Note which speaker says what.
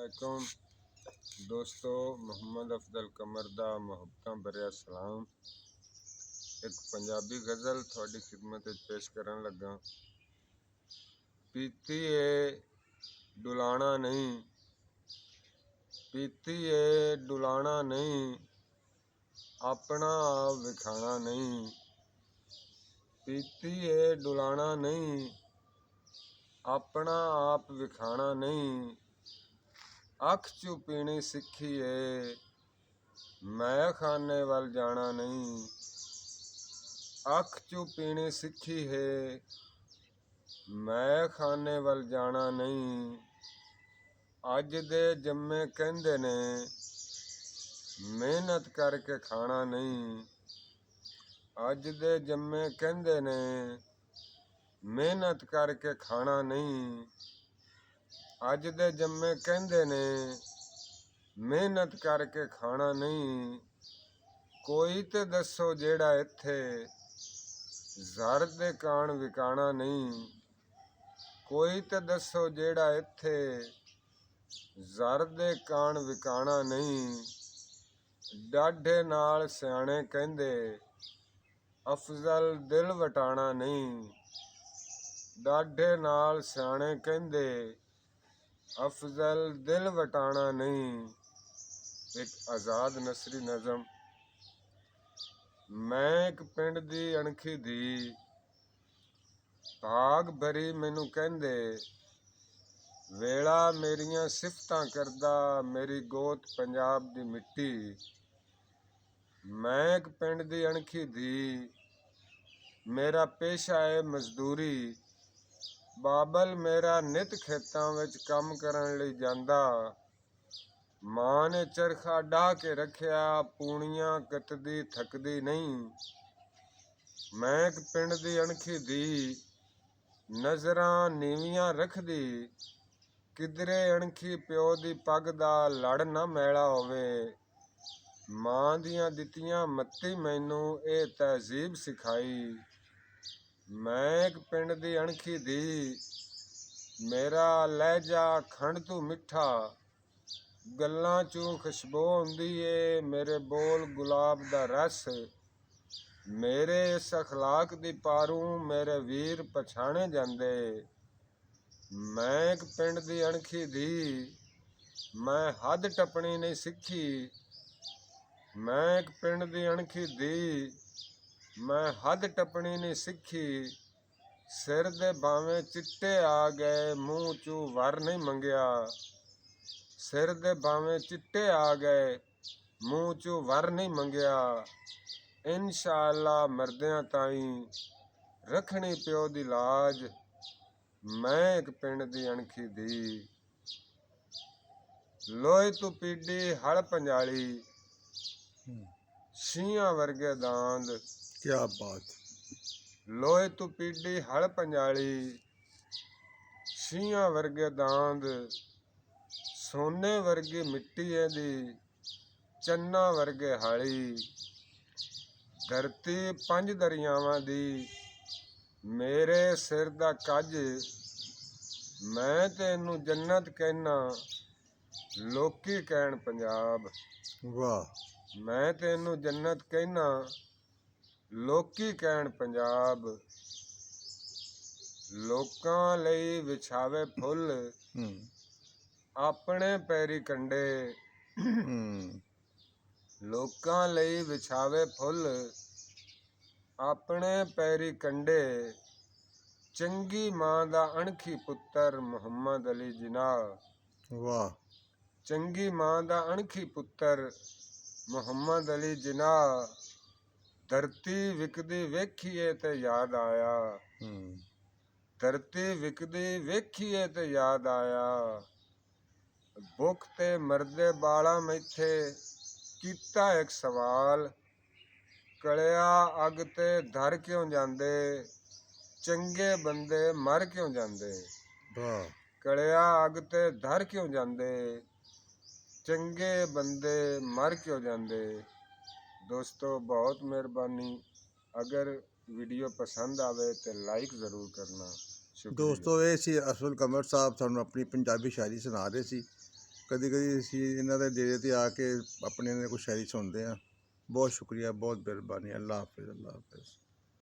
Speaker 1: अस्सलामुअलैकुम दोस्तों, मुहम्मद अफजल कमर दा मुहब्बतां भरिया सलाम। एक पंजाबी गज़ल थोड़ी खिदमत विच पेश करन लगा। पीती ए डुलाना नहीं, पीती ए डुलाना नहीं, अपना आप विखाना नहीं। पीती ए डुलाना नहीं, अपना आप विखाना नहीं। अख चू पीनी सिखी है, मैं खाने वाल जाना नहीं। अख चू पीनी सिखी है, मैं खाने वाल जाना नहीं। अज दे जम्मे कहंदे ने, मेहनत करके खाना नहीं। अज दे जम्मे कहंदे ने, मेहनत करके खाना नहीं। अज दे जम्मे कहंदे ने, मेहनत करके खाना नहीं। कोई ते दसो जेड़ा इत्थे ज़र दे कान विकाना नहीं। कोई ते दसो जेड़ा इत्थे ज़र दे कान विकाना नहीं। डाढे नाल सियाणे कहंदे, अफजल दिल वटाना नहीं। डाढे नाल सियाणे कहंदे, अफजल दिल वटाना नहीं। एक आज़ाद नसरी नज़म। मैं एक पिंड दी अणखी धी, भाग भरी मैनू कहंदे, वेला मेरियां सिफतां करदा, मेरी गोत पंजाब दी मिट्टी। मैं एक पिंड दी अणखी धी, मेरा पेशा है मजदूरी। बाबल मेरा नित खेतां विच काम करन लई जांदा। मां ने चरखा डाह के रखिया, पूणियां कतदी थकदी नहीं। मैं एक पिंड दी अणखी धी, नज़रां नीवियां रखदी। किधरे अणखी प्यो दी पग दा लड़ ना मैला होवे। मां दियां दित्तियां मत्ती मैनू ए तहजीब सिखाई। मैं एक पिंड दी अणखी धी, मेरा लहजा खंड तू मिठा। गल्लां चू खुशबू हुंदी ए, मेरे बोल गुलाब दा रस। मेरे इस अखलाक दी पारू मेरे वीर पछाणे जांदे। मैं एक पिंड दी अणखी धी, मैं हद टपनी नहीं सिखी। मैं एक पिंड दी अणखी धी, मैं हद टपनी नहीं सिखी। सिर दे भावें चिट्टे आ गए, मूँह चू वर नहीं मंगिया। सिर दे भावें चिट्टे आ गए, मूँह चू वर नहीं मंगिया। इंशाअल्लाह मरदियां ताईं रखनी प्यो दी लाज। मैं एक पिंड दी अणखी धी। लोहे तू पीडी हड़ पंजाली, शीयां वर्गे दांद।
Speaker 2: क्या बात।
Speaker 1: लोहे तू पीडी हड़ पंजाली, शीयां वर्गे दांद। सोने वर्गी मिट्टी दी, चन्ना वर्गे हाली। धरती 5 दरियावां दी, मेरे सिर दा कज। मैं तेनू जन्नत कहना, लोकी कहण पंजाब।
Speaker 2: वाह।
Speaker 1: मैं तेनू जन्नत कहना, लोकी कहण पंजाब। लोकां लई विछावे फुੱਲ, अपने पैरी कंडे। लोकां लई विछावे फुੱਲ, अपने पैरी कंडे। चंगी मां दा अणखी पुत्तर मुहम्मद अली जिनाह।
Speaker 2: वाह।
Speaker 1: चंगी मां दा अणखी पुत्तर मुहम्मद अली जिनाह। धरती विकदी वेखीए ते याद आया। धरती विकदी वेखीए ते याद आया। भुख ते मरदे बाला मैथे कीता एक सवाल। कलिया अग ते धर क्यों जांदे, चंगे बंदे मर क्यों जांदे। कलिया अग ते धर क्यों जांदे, चंगे बंदे मर क्यों जांदे। दोस्तों बहुत मेहरबानी। अगर वीडियो पसंद आवे तो लाइक ज़रूर करना।
Speaker 2: ਦੋਸਤੋ ਇਹ ਸੀ ਅਫਜ਼ਲ ਕਮਰ ਸਾਹਿਬ ਸਾਨੂੰ ਆਪਣੀ ਪੰਜਾਬੀ ਸ਼ਾਇਰੀ ਸੁਣਾ ਰਹੇ ਸੀ। ਕਦੀ ਕਦੀ ਅਸੀਂ ਇਹਨਾਂ ਦੇ ਡੇਰੇ ਤੇ ਆ ਕੇ ਆਪਣੇ ਇਹਨਾਂ ਦੀ ਕੋਈ ਸ਼ਾਇਰੀ ਸੁਣਦੇ ਹਾਂ। ਬਹੁਤ ਸ਼ੁਕਰੀਆ, ਬਹੁਤ ਮਿਹਰਬਾਨੀ। ਅੱਲਾ ਹਾਫਿਜ਼, ਅੱਲਾ ਹਾਫਿਜ਼।